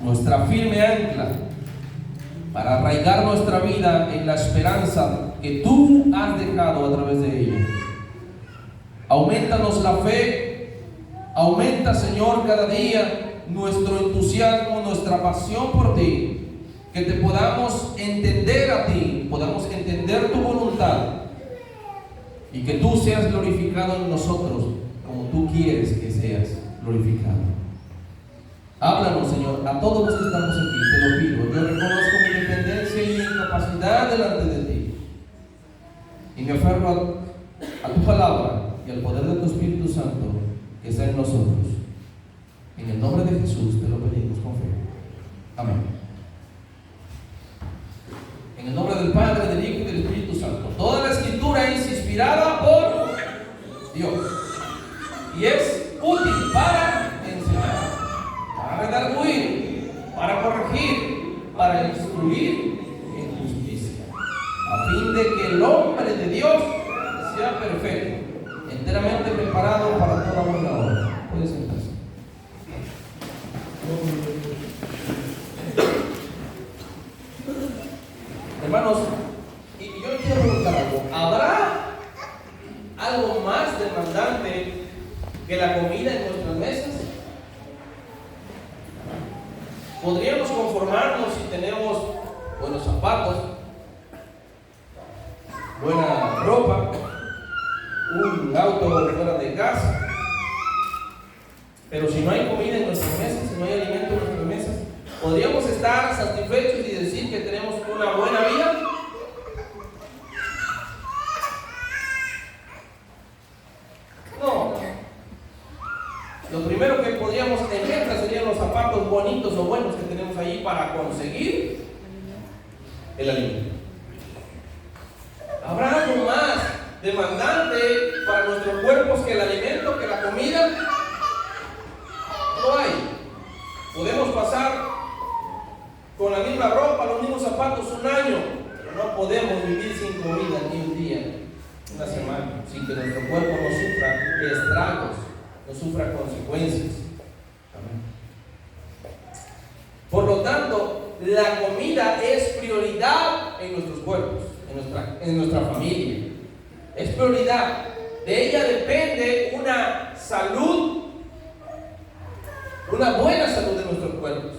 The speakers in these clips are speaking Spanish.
nuestra firme ancla, para arraigar nuestra vida en la esperanza que tú has dejado a través de ella. Aumentanos la fe, aumenta, Señor, cada día nuestro entusiasmo, nuestra pasión por ti, que te podamos entender a ti, podamos entender tu voluntad y que tú seas glorificado en nosotros como tú quieres que seas glorificado. Háblanos, Señor, a todos los que estamos aquí, te lo pido. Yo reconozco mi dependencia y mi incapacidad delante de ti y me aferro a tu palabra y al poder de tu Espíritu Santo que está en nosotros. En el nombre de Jesús te lo pedimos con fe. Amén. En el nombre del Padre, del Hijo y del Espíritu Santo. Toda la Escritura es inspirada por Dios y es útil para enseñar, para redarguir, para corregir, para instruir en justicia, a fin de que el hombre de Dios sea perfecto, enteramente preparado para toda buena obra. Puede sentarse. Hermanos, y yo quiero preguntar algo. ¿Habrá algo más demandante que la comida en nuestras mesas? ¿Podríamos conformarnos si tenemos buenos zapatos, buena ropa, un auto fuera de casa? Pero si no hay comida en nuestras mesas, si no hay alimento en nuestras mesas, ¿podríamos estar satisfechos y decir que tenemos una buena vida? No. Lo primero que podríamos tener serían los zapatos bonitos o buenos que tenemos ahí para conseguir el alimento. ¿Habrá algo más demandante para nuestros cuerpos que el alimento, que la comida? No hay. Podemos pasar con la misma ropa, los mismos zapatos un año, pero no podemos vivir sin comida ni un día, una semana, sin que nuestro cuerpo no sufra estragos, no sufra consecuencias. Amén. Por lo tanto, la comida es prioridad en nuestros cuerpos, en nuestra familia. Es prioridad. De ella depende una salud, una buena salud de nuestros cuerpos.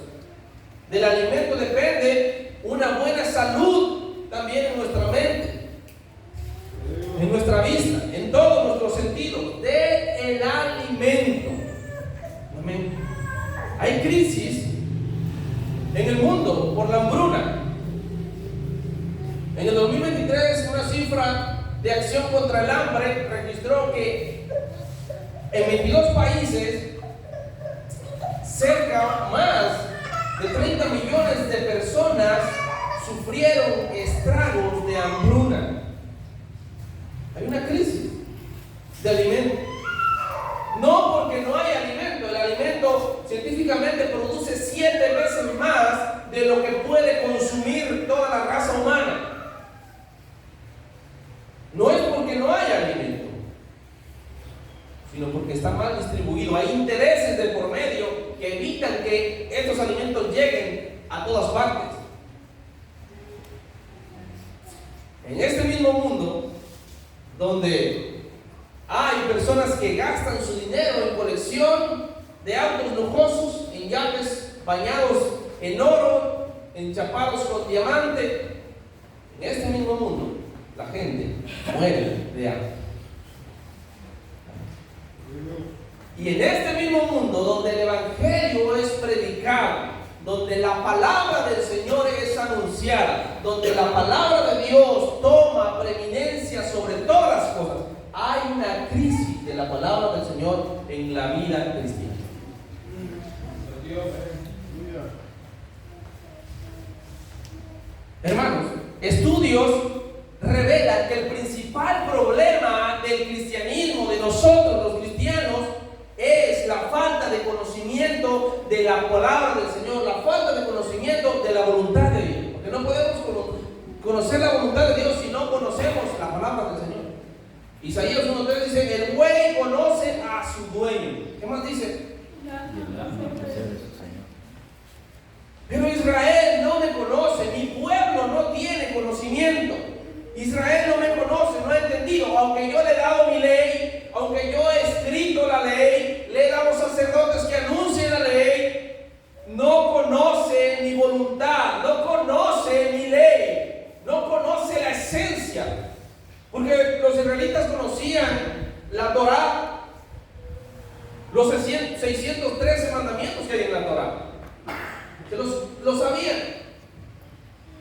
Del alimento depende una buena salud también en nuestra mente, en nuestra vista, en todos nuestros sentidos, del alimento. Amén. Hay crisis en el mundo por la hambruna. En el 2023, una cifra de acción contra el hambre registró que en 22 países cerca más de 30 millones de personas sufrieron estragos de hambruna. Hay una crisis de alimento. No porque no hay alimento. El alimento científicamente produce 7 veces más de lo que puede consumir toda la raza humana. No es porque no haya alimento, sino porque está mal distribuido. Hay intereses de por medio que evitan que estos alimentos lleguen a todas partes. En este mismo mundo, donde hay personas que gastan su dinero en colección de autos lujosos, en yates bañados en oro, enchapados con diamante, en este mismo mundo, la gente muere de hambre. Y en este mismo mundo, donde el Evangelio es predicado, donde la palabra del Señor es anunciada, donde la palabra de Dios toma preeminencia sobre todas las cosas, hay una crisis de la palabra del Señor en la vida cristiana. Hermanos, estudios revelan que el principal problema del cristianismo, de nosotros los cristianos, es la falta de conocimiento de la palabra del Señor, la falta de conocimiento de la voluntad de Dios. Porque no podemos conocer la voluntad de Dios si no conocemos la palabra del Señor. Isaías 1:3 dice: el buey conoce a su dueño. ¿Qué más dice? Israel no me conoce, no ha entendido, aunque yo le he dado mi ley, aunque yo he escrito la ley, le he dado sacerdotes que anuncien la ley, no conoce mi voluntad, no conoce mi ley, no conoce la esencia. Porque los israelitas conocían la Torá, los 613 mandamientos que hay en la Torá. Se los sabían,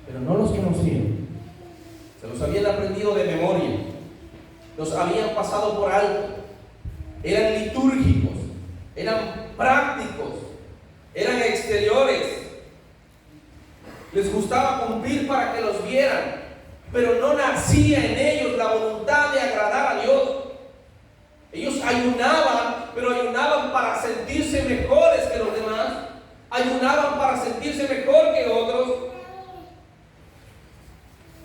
pero no los conocían. Se los habían aprendido de memoria, los habían pasado por alto. Eran litúrgicos, eran prácticos, eran exteriores. Les gustaba cumplir para que los vieran, pero no nacía en ellos la voluntad de agradar a Dios. Ellos ayunaban, pero ayunaban para sentirse mejores que los demás. Ayunaban para sentirse mejor que otros.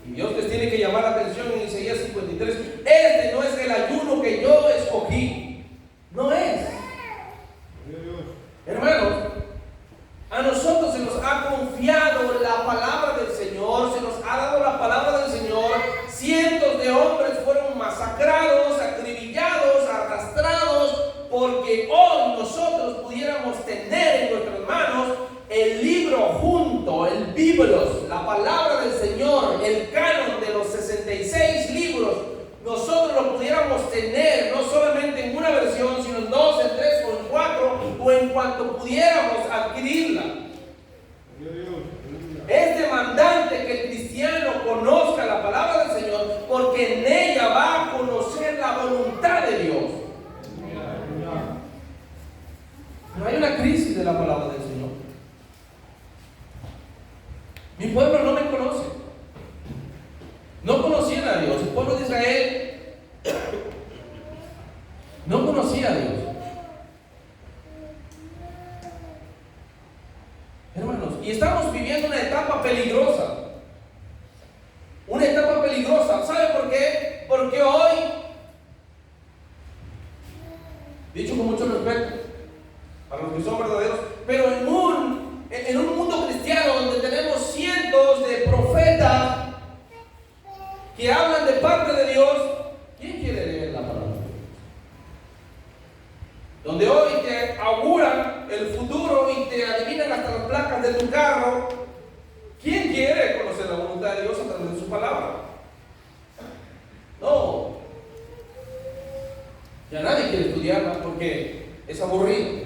Y Dios les tiene que llamar la atención en Isaías 53. Este no es el ayuno que yo escogí. No es. Hermanos, a nosotros se nos ha confiado la palabra del Señor, se nos ha dado la palabra del Señor. Cientos de hombres fueron masacrados, acribillados, arrastrados, porque hoy nosotros pudiéramos tener en nuestras manos el libro junto, el Biblos, la palabra del Señor, el canon de los 66 libros. Nosotros lo pudiéramos tener no solamente en una versión, sino en 2, en 3 o en 4, o en cuanto pudiéramos adquirirla. Es demandante que el cristiano conozca la palabra del Señor, porque en ella va a conocer la voluntad de Dios. Pero hay una crisis de la palabra del Señor. Mi pueblo no me conoce. No conocían a Dios. El pueblo de Israel no conocía a Dios. Hermanos, y estamos viviendo una etapa peligrosa. Una etapa peligrosa. ¿Sabe por qué? Porque hoy, dicho con mucho respeto para los que son verdaderos, pero en un mundo cristiano donde tenemos cientos de profetas que hablan de parte de Dios, ¿quién quiere leer la palabra? Donde hoy te auguran el futuro y te adivinan hasta las placas de tu carro, ¿quién quiere conocer la voluntad de Dios a través de su palabra? No. Ya nadie quiere estudiarla porque es aburrido.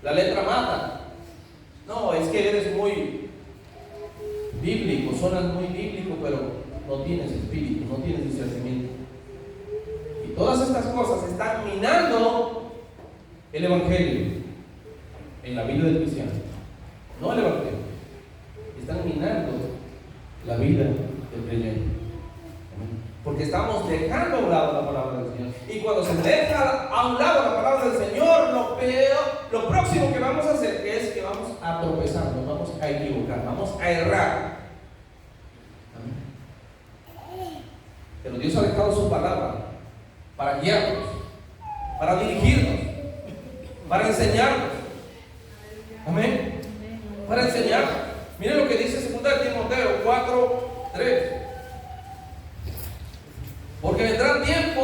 La letra mata. No, es que eres muy bíblico, sonas muy bíblico, pero no tienes espíritu, no tienes discernimiento. Y todas estas cosas están minando el evangelio en la vida del cristiano. No el evangelio. Están minando la vida del creyente. Porque estamos dejando a un lado la palabra del Señor. Y cuando se deja a un lado la palabra del Señor, lo próximo que vamos a hacer es que vamos a tropezar, nos vamos a equivocar, vamos a errar. Pero Dios ha dejado su palabra para guiarnos, para dirigirnos, para enseñarnos. Amén. Para enseñarnos. Miren lo que dice 2 Timoteo 4:3. Porque vendrá tiempo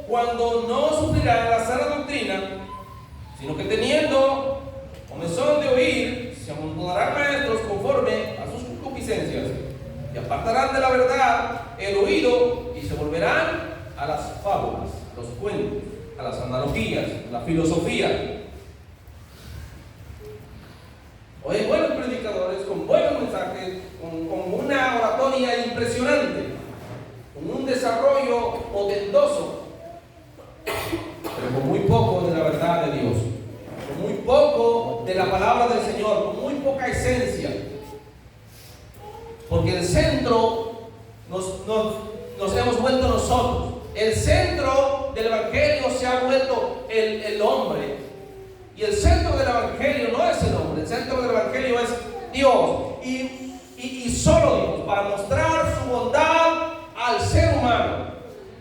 cuando no sufrirán la sana doctrina, sino que teniendo comezón de oír, se amontonarán maestros conforme a sus concupiscencias, y apartarán de la verdad el oído, y se volverán a las fábulas, los cuentos, a las analogías, la filosofía. Hoy hay buenos predicadores con buenos mensajes, con una oratoria impresionante, con un desarrollo potentoso, pero con muy poco de la verdad de Dios, con muy poco de la palabra del Señor, con muy poca esencia. Porque el centro nos hemos vuelto nosotros. El centro del evangelio se ha vuelto el hombre. Y el centro del evangelio no es el hombre, el centro del evangelio es Dios. Y solo Dios, para mostrar su bondad al ser humano,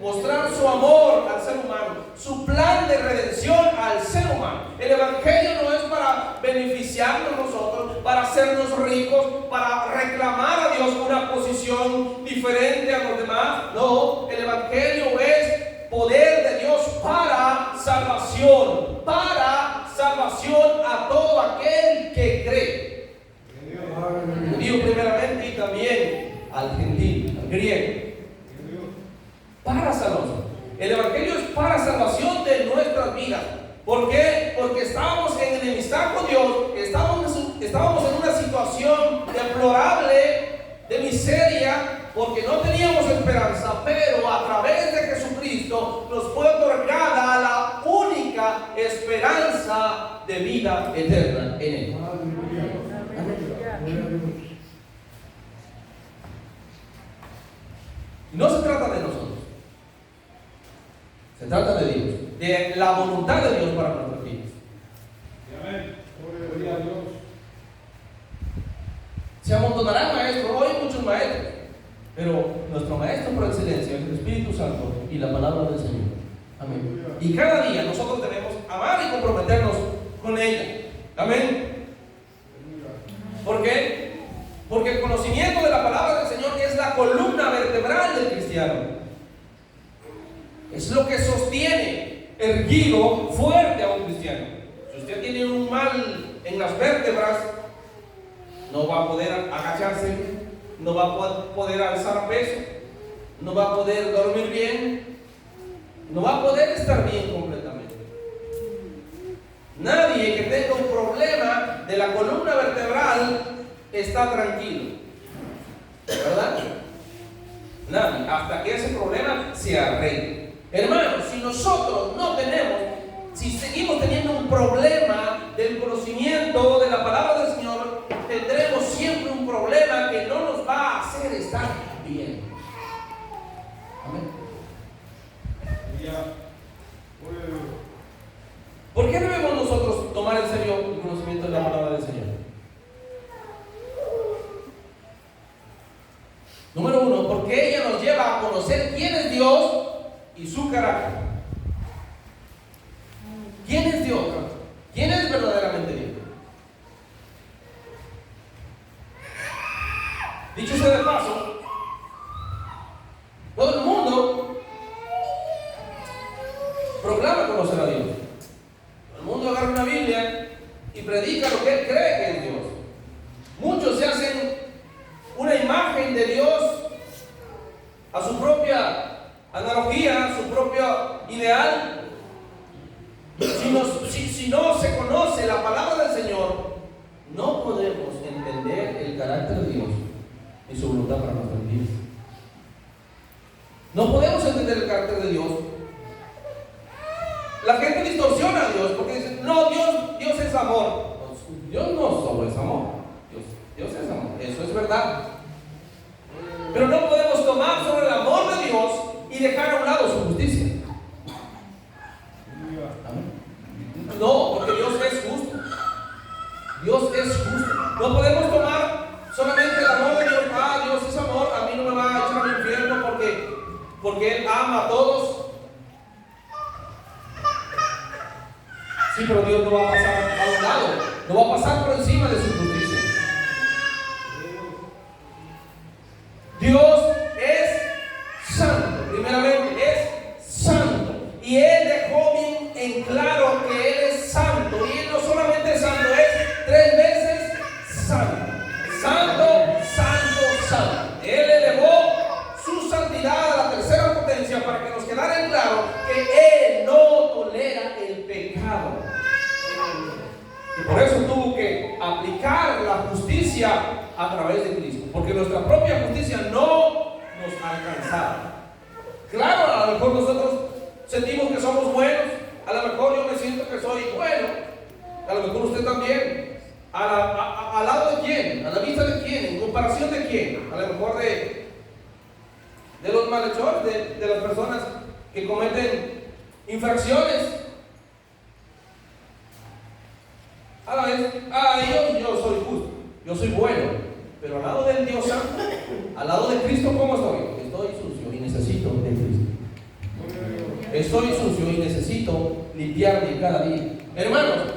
mostrar su amor al ser humano, su plan de redención al ser humano. El evangelio no es para beneficiarnos nosotros, para hacernos ricos, para reclamar a Dios una posición diferente a los demás. No, el Evangelio es poder de Dios para salvación a todo aquel que cree. Judío primeramente y también al gentil, al griego. Para salvación. El Evangelio es para salvación de nuestras vidas. ¿Por qué? Porque estábamos en enemistad con Dios, estábamos en una situación deplorable, de miseria, porque no teníamos esperanza, pero a través de Jesucristo nos fue otorgada la única esperanza de vida eterna en Él. No se trata de nosotros, se trata de Dios, de la voluntad de Dios para nuestras vidas. Gloria a Dios. Se amontonarán maestros, hoy hay muchos maestros, pero nuestro maestro por excelencia es el Espíritu Santo y la palabra del Señor. Amén. Y cada día nosotros debemos amar y comprometernos con ella. Amén. ¿Por qué? Porque el conocimiento de la palabra del Señor es la columna vertebral del cristiano. Es lo que sostiene erguido, fuerte a un cristiano. Si usted tiene un mal en las vértebras, no va a poder agacharse, no va a poder alzar peso, no va a poder dormir bien, no va a poder estar bien completamente. Nadie que tenga un problema de la columna vertebral está tranquilo, ¿verdad? Nadie, hasta que ese problema se arregle. Hermanos, si nosotros no tenemos, si seguimos teniendo un problema del conocimiento de la palabra del Señor, tendremos siempre un problema que no nos va a hacer estar bien. Amén. ¿Por qué debemos nosotros tomar en serio el conocimiento de la palabra del Señor? Número uno, porque ella nos lleva a conocer quién es Dios y su carácter. ¿Quién es Dios? ¿Quién es verdaderamente Dios? Dicho sea de paso, todo el mundo proclama conocer a Dios. Todo el mundo agarra una Biblia y predica lo que él cree que es Dios. Muchos se hacen una imagen de Dios a su propia analogía, a su propio ideal. Si no se conoce la palabra del Señor, no podemos entender el carácter de Dios y su voluntad para nuestras vidas. No podemos entender el carácter de Dios. La gente distorsiona a Dios porque dice, no, Dios es amor. Dios no solo es amor, Dios es amor, eso es verdad. Pero no podemos tomar sobre el amor de Dios y dejar a un lado su justicia. No, porque Dios es justo. Dios es justo. No podemos tomar solamente el amor de Dios. Dios es amor, a mí no me va a echar al infierno porque Él ama a todos. Sí, pero Dios no va a pasar a un lado, no va a pasar por encima de su justicia. Dios es santo, primeramente es santo. Y Él dejó bien en claro que Él es santo. Y Él no solamente es santo, es 3 veces santo. Santo, santo, santo. Él elevó su santidad a la tercera potencia para que nos quedara en claro que Él no tolera el pecado. Y por eso tuvo que aplicar la justicia a través de Cristo, porque nuestra propia justicia no nos alcanzaba. Claro, a lo mejor nosotros sentimos que somos buenos, a lo mejor yo me siento que soy bueno, a lo mejor usted también. ¿Al lado de quién? ¿A la vista de quién? ¿En comparación de quién? A lo mejor de los malhechores, de las personas que cometen infracciones. A la vez, yo soy justo, yo soy bueno, pero al lado del Dios Santo, al lado de Cristo, ¿cómo estoy? Estoy sucio y necesito de Cristo. Estoy sucio y necesito limpiarme cada día. Hermanos,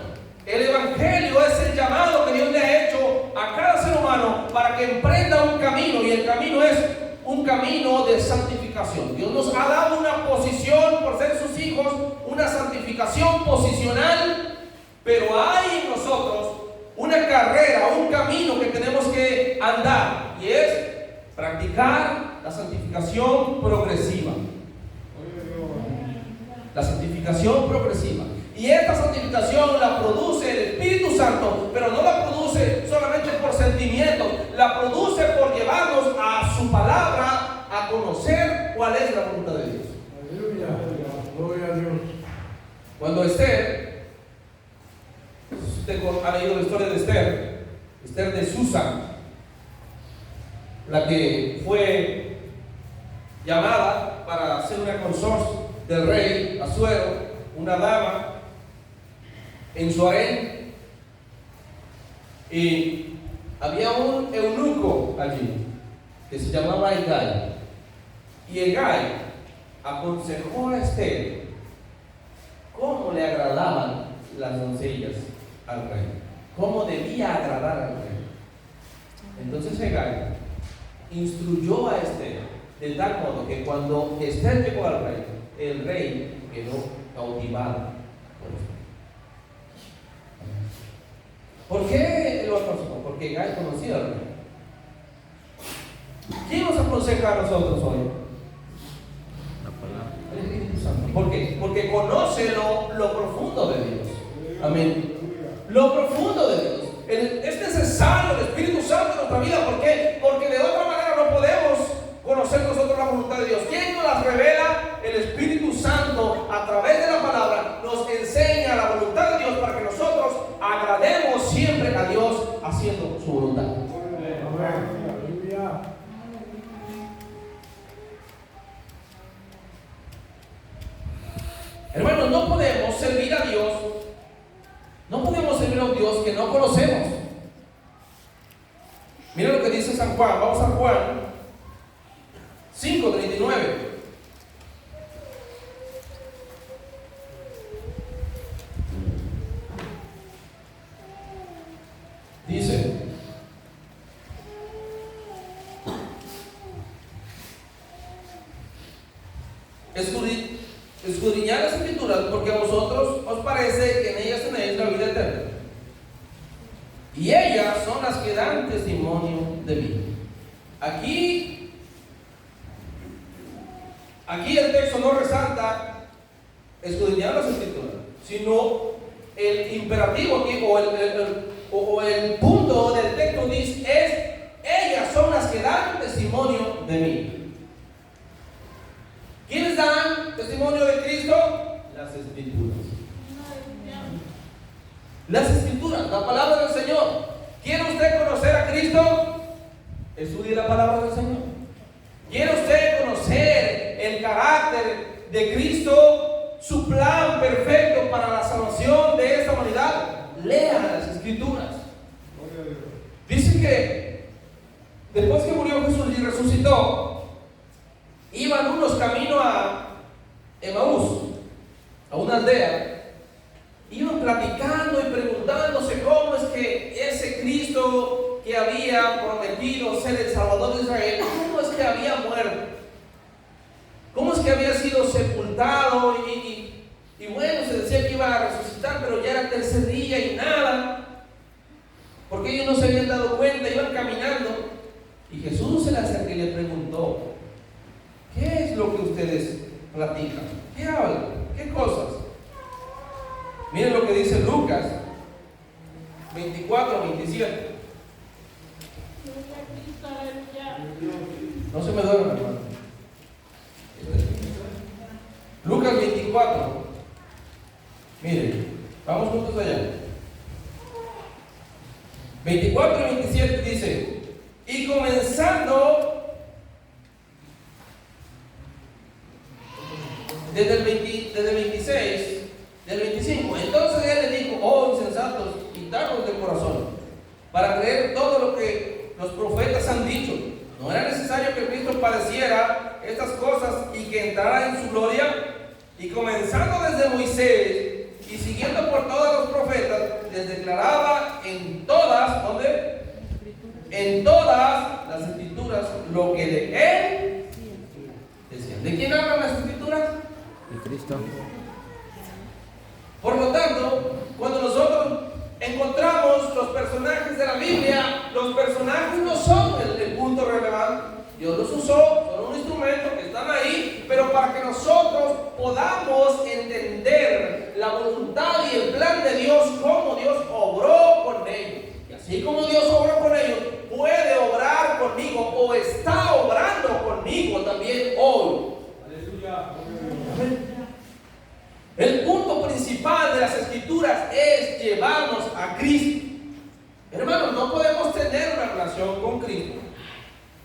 el Evangelio es el llamado que Dios le ha hecho a para que emprenda un camino, y el camino es un camino de santificación. Dios nos ha dado una posición por ser sus hijos, una santificación posicional, pero hay en nosotros una carrera, un camino que tenemos que andar, y es practicar la santificación progresiva. La santificación progresiva. Y esta santificación la produce el Espíritu Santo, pero no la produce solamente por sentimientos, la produce por llevarnos a su palabra, a conocer cuál es la voluntad de Dios. Aleluya, gloria a Dios. Cuando Esther, usted ha leído la historia de Esther, Esther de Susa, la que fue llamada para ser una consorte del rey Asuero, una dama en su harén, y había un eunuco allí que se llamaba Hegai, y Hegai aconsejó a Esther cómo le agradaban las doncellas al rey, cómo debía agradar al rey. Entonces Hegai instruyó a Esther de tal modo que cuando Esther llegó al rey, el rey quedó cautivado por esto. ¿Por qué lo aconsejó? Porque Hegai conocía al rey. ¿Quién nos aconseja a nosotros hoy? La palabra. El Espíritu Santo. ¿Por qué? Porque conoce lo profundo de Dios. Amén. Lo profundo de Dios. Es necesario el Espíritu Santo en nuestra vida. ¿Por qué? Porque de otra manera no podemos conocer nosotros la voluntad de Dios. ¿Quién nos la revela? El Espíritu Santo, a través de la palabra, nos enseña la voluntad de Dios para que nosotros agrademos siempre a Dios haciendo su voluntad. Aleluya. Hermanos, no podemos servir a Dios, no podemos servir a un Dios que no conocemos. Mira lo que dice San Juan. Vamos a Juan 5:39. Dice: escudriñad las Escrituras, porque a vosotros os parece que en ellas tenéis la vida eterna, y ellas son las que dan testimonio de mí. Aquí el texto no resalta escudriñar las Escrituras, sino el imperativo aquí, o el punto del texto dice es: ellas son las que dan testimonio de mí. ¿Quiénes dan testimonio de Cristo? Las Escrituras. Las Escrituras, la palabra del Señor. ¿Quiere usted conocer a Cristo? Estudie la palabra del Señor. ¿Quiere usted conocer el carácter de Cristo, su plan perfecto para la salvación de esta humanidad? Lea las Escrituras. Dice que después que murió Jesús y resucitó, iban unos camino a Emaús, a una aldea. Iban platicando y preguntándose cómo es que ese Cristo que había prometido ser el Salvador de Israel, cómo es que había muerto, cómo es que había sido sepultado, y bueno, se decía que iba a resucitar, pero ya era el tercer día y nada, porque ellos no se habían dado cuenta. Iban caminando y Jesús se le acercó y le preguntó: ¿qué es lo que ustedes platican? ¿Qué hablan? ¿Qué cosas? Miren lo que dice Lucas 24:27. No se me duerman, hermano. Lucas 24. Miren, vamos juntos allá. 24 y 27 dice: y comenzando desde el 26, del 25, entonces él le dijo: oh insensatos y tardos de corazón, para creer todo lo que los profetas han dicho. ¿No era necesario que Cristo padeciera estas cosas y que entrara en su gloria? Y comenzando desde Moisés y siguiendo por todos los profetas, les declaraba en todas, ¿dónde? en todas las escrituras lo que de Él decían. ¿De quién hablan las escrituras? De Cristo. Por lo tanto, cuando nosotros encontramos los personajes de la Biblia, los personajes no son el punto relevante. Dios los usó, son un instrumento que están ahí, pero para que nosotros podamos entender la voluntad y el plan de Dios, cómo Dios obró con ellos. Y así como Dios obró con ellos, puede obrar conmigo o está obrando conmigo también hoy. Aleluya. El punto principal de las escrituras es llevarnos a Cristo. Hermanos, no podemos tener una relación con Cristo.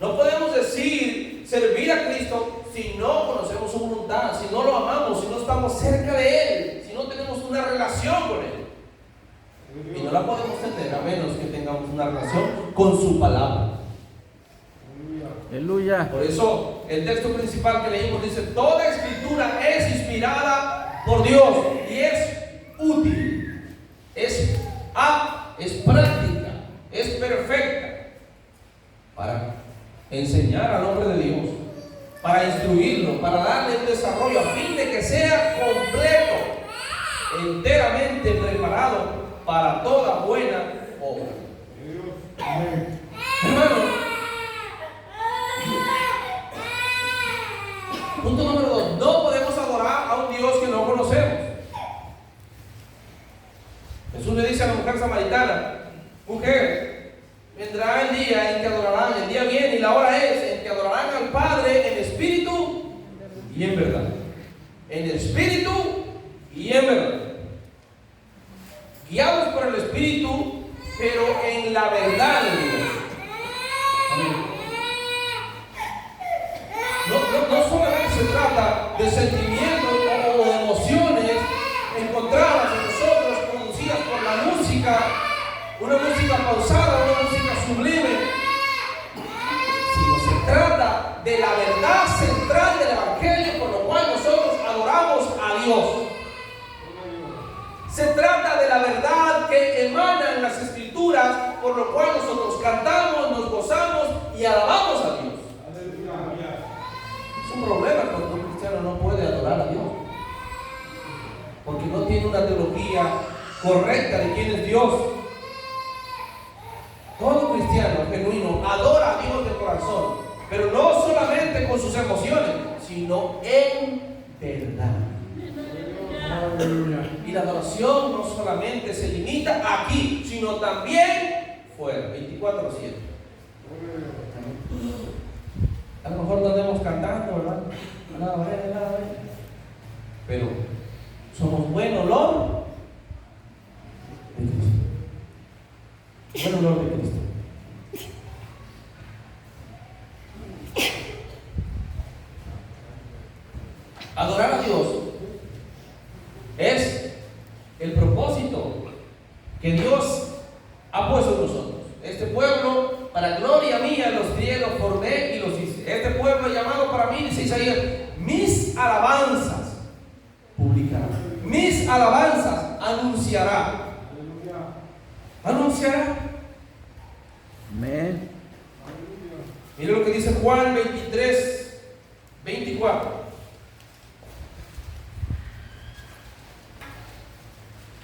No podemos decir servir a Cristo si no conocemos su voluntad, si no lo amamos, si no estamos cerca de Él, si no tenemos una relación con Él. Y no la podemos tener a menos que tengamos una relación con su palabra. Aleluya. Por eso el texto principal que leímos dice: toda escritura es inspirada por Dios y es útil, es apta, es práctica, es perfecta para enseñar al hombre de Dios, para instruirlo, para darle un desarrollo a fin de que sea completo, enteramente preparado para toda buena obra. Hermano, punto número 2: no podemos adorar a un Dios que no conocemos. Jesús le dice a la mujer samaritana: mujer, vendrá el día en que adorarán, el día viene y la hora es en que adorarán al Padre en espíritu y en verdad. En espíritu y en verdad. Guiados por el Espíritu, pero en la verdad de Dios. Amén. No solamente se trata de sentimientos o de emociones encontradas en nosotros, producidas por la música, una música pausada, una música sublime, sino se trata de la verdad central del Evangelio por lo cual nosotros adoramos a Dios. Se trata de la verdad que emana en las Escrituras por lo cual nosotros cantamos, nos gozamos y alabamos a Dios. Es un problema cuando un cristiano no puede adorar a Dios, porque no tiene una teología correcta de quién es Dios. Todo cristiano genuino adora a Dios de corazón, pero no solamente con sus emociones, sino en verdad. Y la adoración no solamente se limita aquí, sino también fuera, 24/7. A lo mejor no andemos cantando, ¿verdad? Pero somos buen olor de Cristo. Buen olor de Cristo. Adorar a Dios es el propósito que Dios ha puesto en nosotros. Este pueblo, para gloria mía, los crié, los formé y los hice. Este pueblo llamado para mí, dice Isaías, mis alabanzas publicará. Mis alabanzas anunciará. Anunciará. Amén. Mire lo que dice Juan 23:24.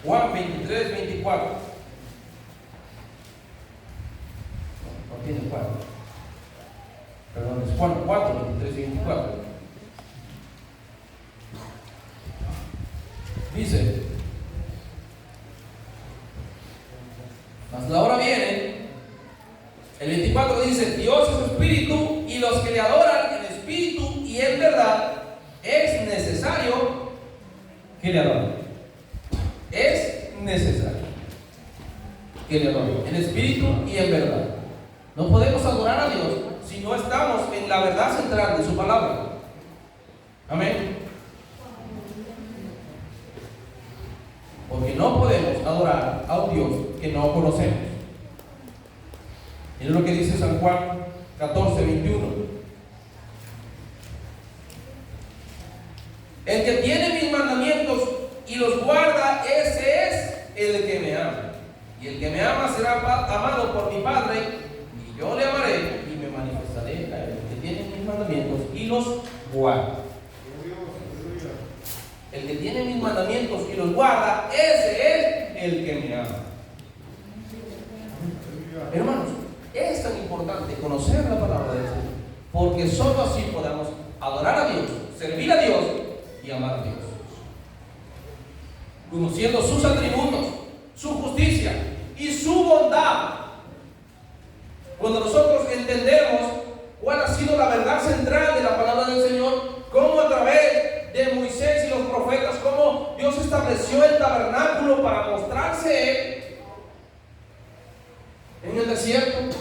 Juan 23:24. No tiene 4. Perdón, es Juan 4:23-24. Dice: mas la hora viene. El 24 dice: Dios es espíritu, y los que le adoran en espíritu y en verdad, es necesario que le adoren. Es necesario que le adoren en espíritu y en verdad. No podemos adorar a Dios si no estamos en la verdad central de su palabra. Amén. Porque no podemos adorar a un Dios que no conocemos. Miren lo que dice San Juan 14:21. El que tiene mis mandamientos y los guarda, ese es el que me ama. Y el que me ama será amado por mi Padre, y yo los guarda. El que tiene mis mandamientos y los guarda, ese es el que me ama. Hermanos, es tan importante conocer la palabra de Dios, porque solo así podamos adorar a Dios, servir a Dios y amar a Dios. Conociendo sus atributos, su justicia y su bondad. Cuando nosotros entendemos cuál ha sido la verdad central de la palabra del Señor, cómo a través de Moisés y los profetas, cómo Dios estableció el tabernáculo para mostrarse en el desierto,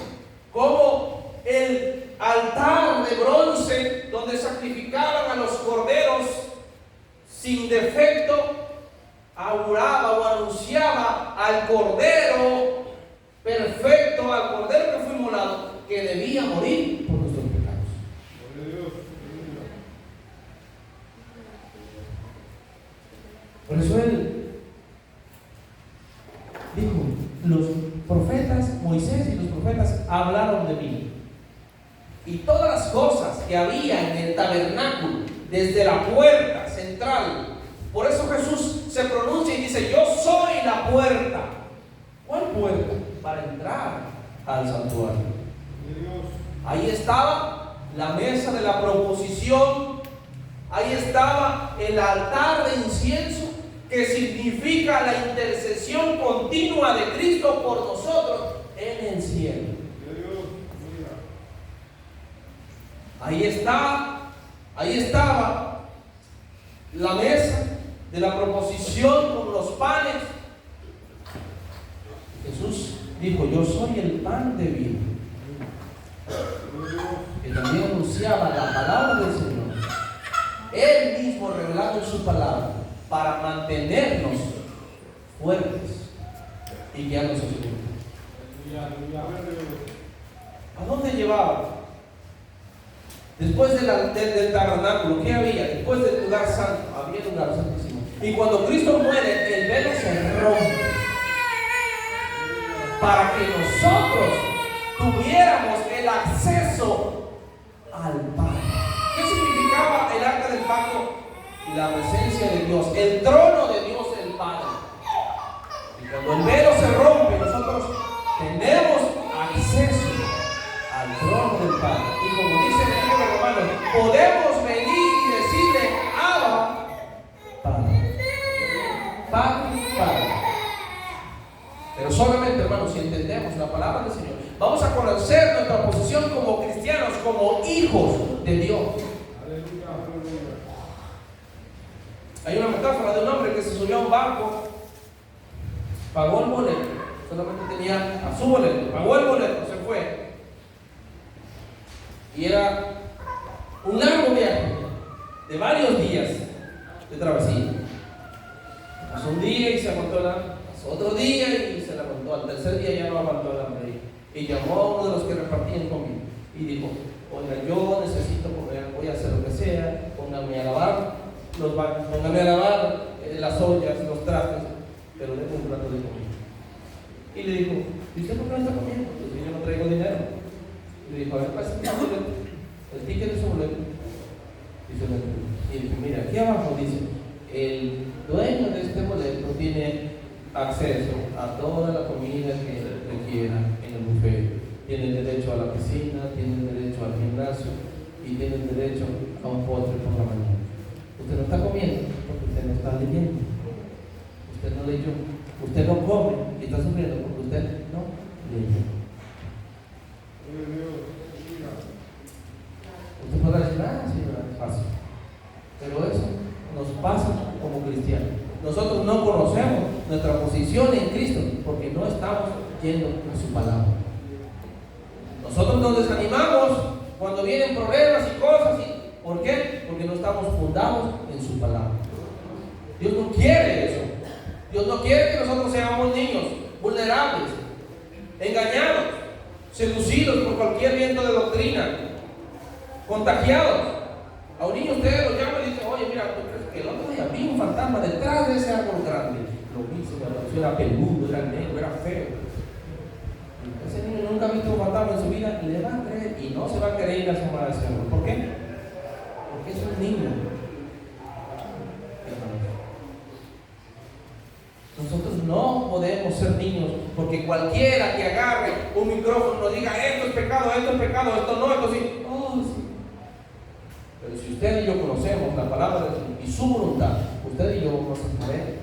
cómo el altar de bronce donde sacrificaban a los corderos sin defecto auguraba o anunciaba al cordero perfecto, al cordero que fue inmolado, que debía morir por nuestros pecados. Por eso él dijo, los profetas, Moisés y los profetas hablaron de mí. Y todas las cosas que había en el tabernáculo, desde la puerta central, por eso Jesús se pronuncia y dice, yo soy la puerta. ¿Cuál puerta? Para entrar al santuario. Ahí estaba la mesa de la proposición, ahí estaba el altar de incienso, que significa la intercesión continua de Cristo por nosotros en el cielo. Ahí estaba la mesa de la proposición con los panes. Jesús dijo, yo soy el pan de vida, que también anunciaba la palabra del Señor, Él mismo revelando su palabra para mantenernos fuertes y guiarnos a su vida. ¿A dónde llevaba? Después del tabernáculo, ¿qué había? Después del lugar santo, había el lugar santísimo. Y cuando Cristo muere, el velo se rompe para que nosotros tuviéramos el acceso al Padre. ¿Qué significaba el arca del pacto? La presencia de Dios, el trono de Dios, el Padre. Y cuando el velo se rompe, nosotros tenemos acceso al trono del Padre. Y como dice el libro de Romanos, podemos venir y decirle, Abba, Padre. Padre, Padre. Pero solamente, hermanos, si entendemos la palabra del Señor, vamos a conocer nuestra posición como cristianos, como hijos de Dios. Hay una metáfora de un hombre que se subió a un barco, pagó el boleto, solamente tenía a su boleto, pagó el boleto, se fue. Y era un largo viaje de varios días de travesía. Pasó un día y se aguantó pasó otro día y se la aguantó. Al tercer día ya no aguantó el hambre. Y llamó a uno de los que repartían comida y dijo, oiga, yo necesito comer, voy a hacer lo que sea, pónganme a lavar los baños, pónganme a lavar las ollas, los trastes, pero denme un plato de comida. Y le dijo, ¿y usted por qué no está comiendo? Pues yo no traigo dinero. Y le dijo, a ver, pásame el boleto, el ticket de su boleto. Y dijo, mira, aquí abajo dice, el dueño de este boleto tiene acceso a toda la comida que requiera en el buffet. Tiene derecho a la piscina, tiene derecho al gimnasio y tiene derecho a un postre por la mañana. Usted no está comiendo porque usted no está leyendo. Usted no leyó. Usted no come y está sufriendo porque usted no leyó. Usted podrá decir, sí, es fácil. Pero eso nos pasa como cristianos. Nosotros no conocemos nuestra posición en Cristo porque no estamos yendo a su palabra. Nosotros nos desanimamos cuando vienen problemas y cosas. ¿Por qué? Porque no estamos fundados en su palabra. Dios no quiere eso. Dios no quiere que nosotros seamos niños vulnerables, engañados, seducidos por cualquier viento de doctrina, contagiados. A un niño ustedes lo llaman y dicen, oye, mira, ¿tú crees que el otro día vi un fantasma detrás de ese árbol grande? Lo vi, se me pareció, era peludo, era negro, era feo. Ese niño nunca ha visto un fantasma en su vida y le va a creer y no se va a querer ir a asomar a ese árbol. ¿Por qué? Porque es un niño. Nosotros no podemos ser niños, porque cualquiera que agarre un micrófono nos diga esto es pecado, esto no, esto sí. Oh, sí. Pero si usted y yo conocemos la palabra de Dios y su voluntad, usted y yo vamos a saber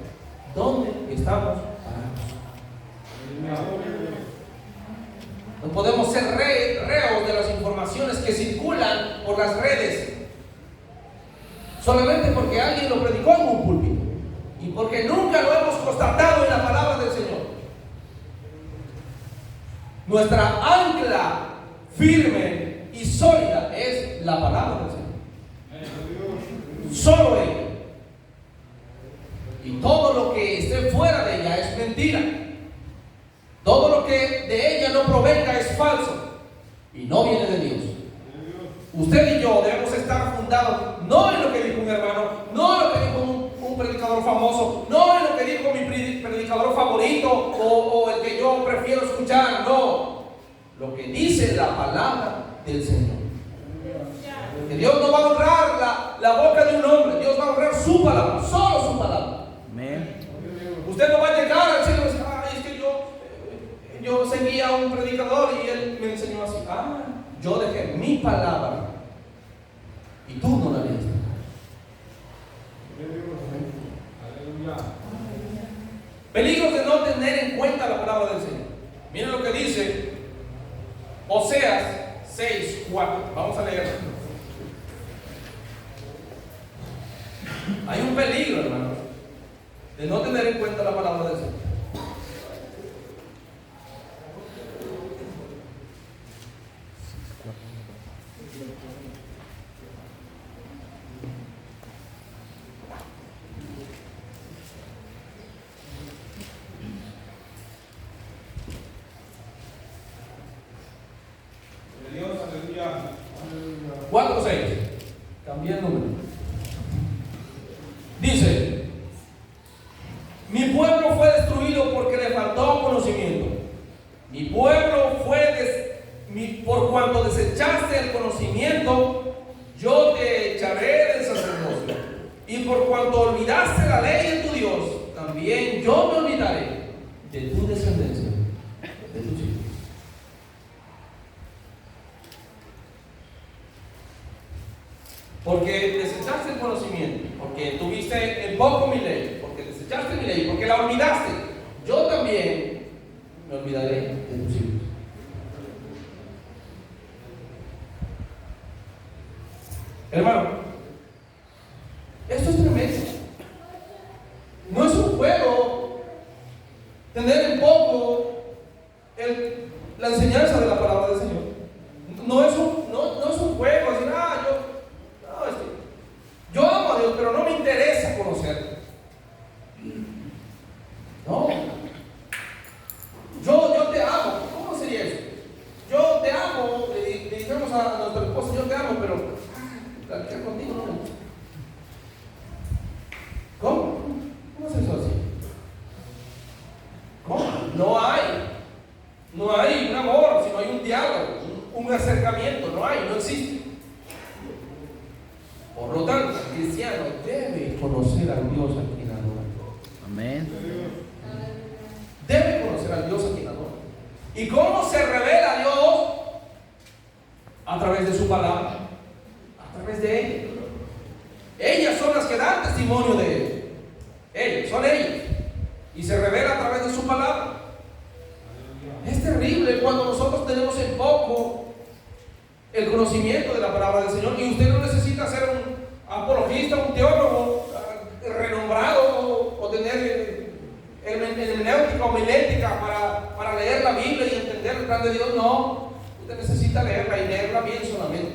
dónde estamos parados. No podemos ser reos de las informaciones que circulan por las redes solamente porque alguien lo predicó en un púlpito y porque nunca lo hemos constatado en la palabra del Señor. Nuestra ancla firme y sólida es la palabra del Señor. Solo ella. Y todo lo que esté fuera de ella es mentira. Todo lo que de ella no provenga es falso y no viene de Dios. Usted y yo debemos estar fundados no en lo que dijo un hermano, no en lo que dijo un predicador famoso, no en lo que dijo mi predicador favorito o el que yo prefiero escuchar, no. Lo que dice la palabra del Señor. Que Dios no va a honrar la boca de un hombre, Dios va a honrar su palabra, solo su palabra. Amén. Usted no va a llegar al cielo y decir, ay, es que yo seguía a un predicador y él me enseñó así. Yo dejé mi palabra y tú no la leíste. Peligros de no tener en cuenta la palabra del Señor. Miren lo que dice Oseas 6:4. Vamos a leer. Hay un peligro, hermanos, de no tener en cuenta la palabra del Señor. Dios, aleluya. 4:6. Cambia el número. Dice: mi pueblo fue destruido porque le faltó conocimiento. Mi pueblo por cuanto desechaste el conocimiento, yo te echaré del sacerdocio. Y por cuanto olvidaste la ley de tu Dios, también yo me olvidaré de tu descendencia, de tus hijos. Porque desechaste el conocimiento, porque tuviste en poco mi ley, porque desechaste mi ley, porque la olvidaste, yo también me olvidaré de tus hijos. Hermano, esto es tremendo. No es un juego tener en poco la enseñanza de la palabra del Señor. No es un juego, decir, yo amo a Dios, pero no me interesa conocerlo. No. Yo te amo. ¿Cómo sería eso? Yo te amo, le dijimos a nuestra esposa, yo te amo, pero platicar contigo no me gusta. ¿Cómo? ¿Cómo es eso así? ¿Cómo? No hay un amor, sino hay un diálogo, un acercamiento, no existe. Por lo tanto, el cristiano debe conocer al Dios a quien adora. Amén. Debe conocer al Dios a quien adora. ¿Y cómo se revela a Dios? A través de su palabra, a través de ella. Ellas son las que dan testimonio de Él. Ellos, son ellos. Y se revela a través de su palabra. Es terrible cuando nosotros tenemos en poco el conocimiento de la palabra del Señor, y usted no necesita ser un apologista, un teólogo renombrado o tener hermenéutica o homilética para leer la Biblia y entender el plan de Dios. No, usted necesita leerla y leerla bien solamente.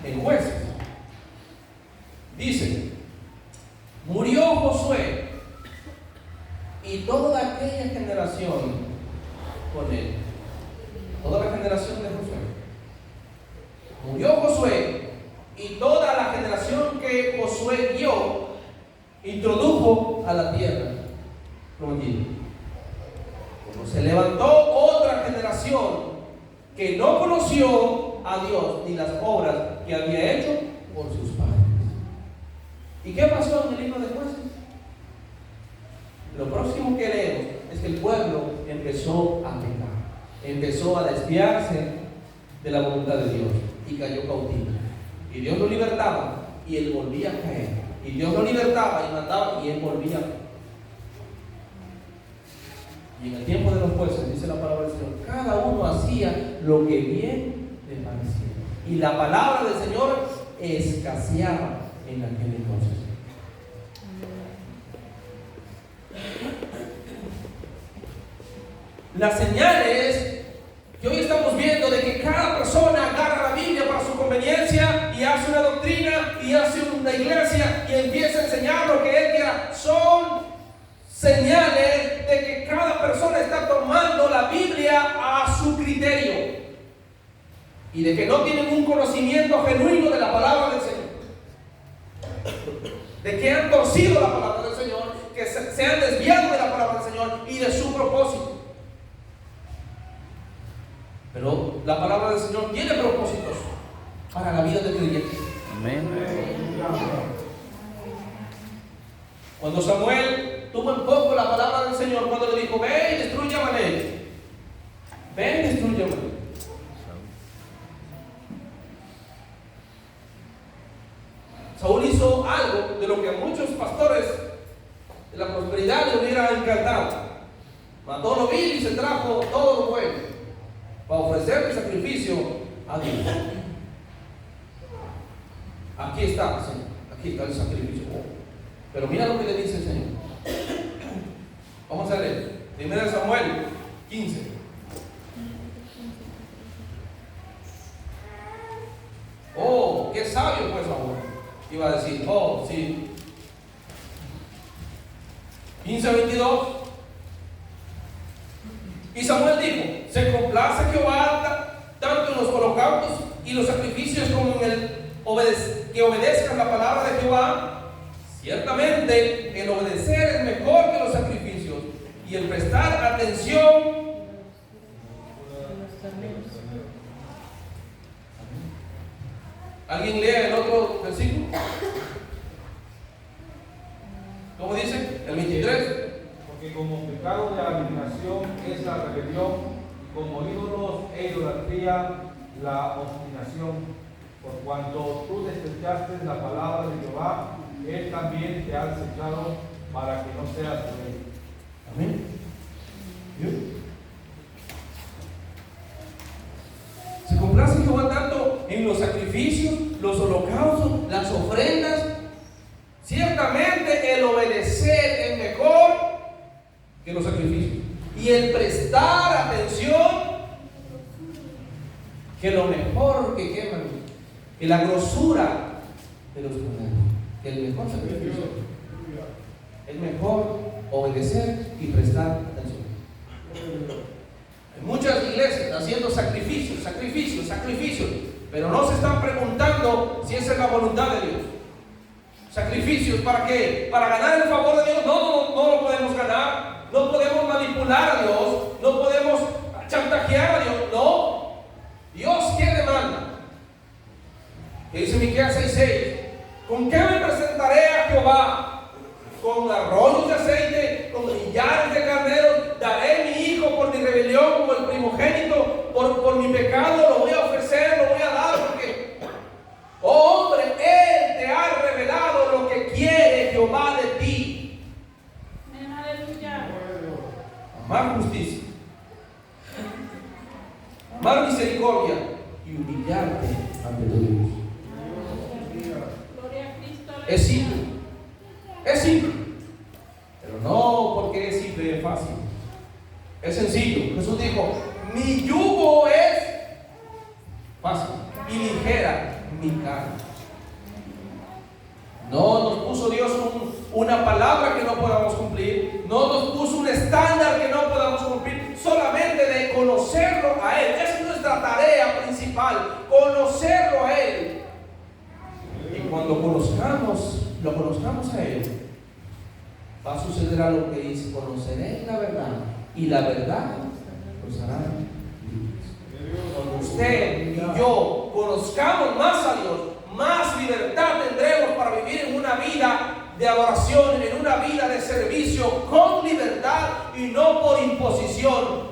En Jueces dice: murió Josué y toda aquella generación con él. Toda la generación de Josué. Murió Josué y toda la generación que Josué dio introdujo a la tierra prometida. Como se levantó otra generación que no conoció a Dios ni las obras que había hecho por sus padres. ¿Y qué pasó en el libro de Jueces? Lo próximo que leemos es que el pueblo empezó a pecar, empezó a desviarse de la voluntad de Dios y cayó cautivo. Y Dios lo libertaba y él volvía a caer. Y Dios lo libertaba y mandaba y él volvía a caer. Y en el tiempo de los jueces, dice la palabra del Señor, cada uno hacía lo que bien le parecía. Y la palabra del Señor escaseaba en aquel entonces. Las señales que hoy estamos viendo de que cada persona agarra la Biblia para su conveniencia y hace una doctrina y hace una iglesia y empieza a enseñar lo que él quiera, son señales de que cada persona está tomando la Biblia a su criterio y de que no tienen un conocimiento genuino de la palabra del Señor, de que han torcido la palabra del Señor, que se han desviado de la palabra del Señor y de su propósito. Pero la palabra del Señor tiene propósitos para la vida del creyente. Amén. Cuando Samuel tuvo en poco la palabra del Señor, cuando le dijo, ven y destruye a Amalek, ven y destruye a Amalek. Saúl hizo algo de lo que a muchos pastores de la prosperidad le hubiera encantado. Mató lo vil y se trajo todo lo bueno para ofrecer el sacrificio a Dios. Aquí está, Señor. Aquí está el sacrificio. Pero mira lo que le dice el Señor. Vamos a leer. 1 Samuel 15. Oh, qué sabio pues Samuel. Iba a decir, oh, sí. 15:22. Y Samuel dijo, se complace Jehová tanto en los holocaustos y los sacrificios como en el que obedezcan la palabra de Jehová. Ciertamente el obedecer es mejor que los sacrificios y el prestar atención. ¿Alguien lee el otro versículo? ¿Cómo dice? El 23. Porque como pecado de adivinación es la rebelión, y como ídolos e idolatría la obstinación. Por cuanto tú desechaste la palabra de Jehová, Él también te ha desechado para que no seas rey. Amén. Se complace Jehová tanto en los sacrificios, los holocaustos, las ofrendas. Ciertamente el obedecer es mejor que los sacrificios. Y el prestar atención que lo mejor que queman, que la grosura de los corderos, que el mejor sacrificio. Es mejor obedecer y prestar atención. Hay muchas iglesias haciendo sacrificios, pero no se están preguntando si esa es la voluntad de Dios. ¿Sacrificios para qué? ¿Para ganar el favor de Dios? No lo podemos ganar. No podemos manipular a Dios. No podemos chantajear a Dios. No. Dios, ¿qué demanda? Que dice Miqueas 6:6. ¿Con qué me presentaré a Jehová? ¿Con arroyos de aceite? ¿Con millares de carneros? ¿Daré mi hijo por mi rebelión como el primogénito? Por mi pecado lo voy a ofrecer, lo voy a dar porque, oh hombre, Él te ha revelado lo que quiere Jehová de ti. Aleluya. Amar justicia, amar misericordia y humillarte ante tu Dios. Gloria a Cristo. Es simple, pero no porque es simple, es fácil. Es sencillo. Jesús dijo, mi yugo es fácil y ligera mi carga. No nos puso Dios una palabra que no podamos cumplir, no nos puso un estándar que no podamos cumplir, solamente de conocerlo a Él. Esa es nuestra tarea principal, conocerlo a Él. Y cuando lo conozcamos a Él, va a suceder algo que dice, conoceréis la verdad y la verdad os hará libres. usted y yo conozcamos más a Dios, más libertad tendremos para vivir en una vida de adoración, en una vida de servicio con libertad y no por imposición.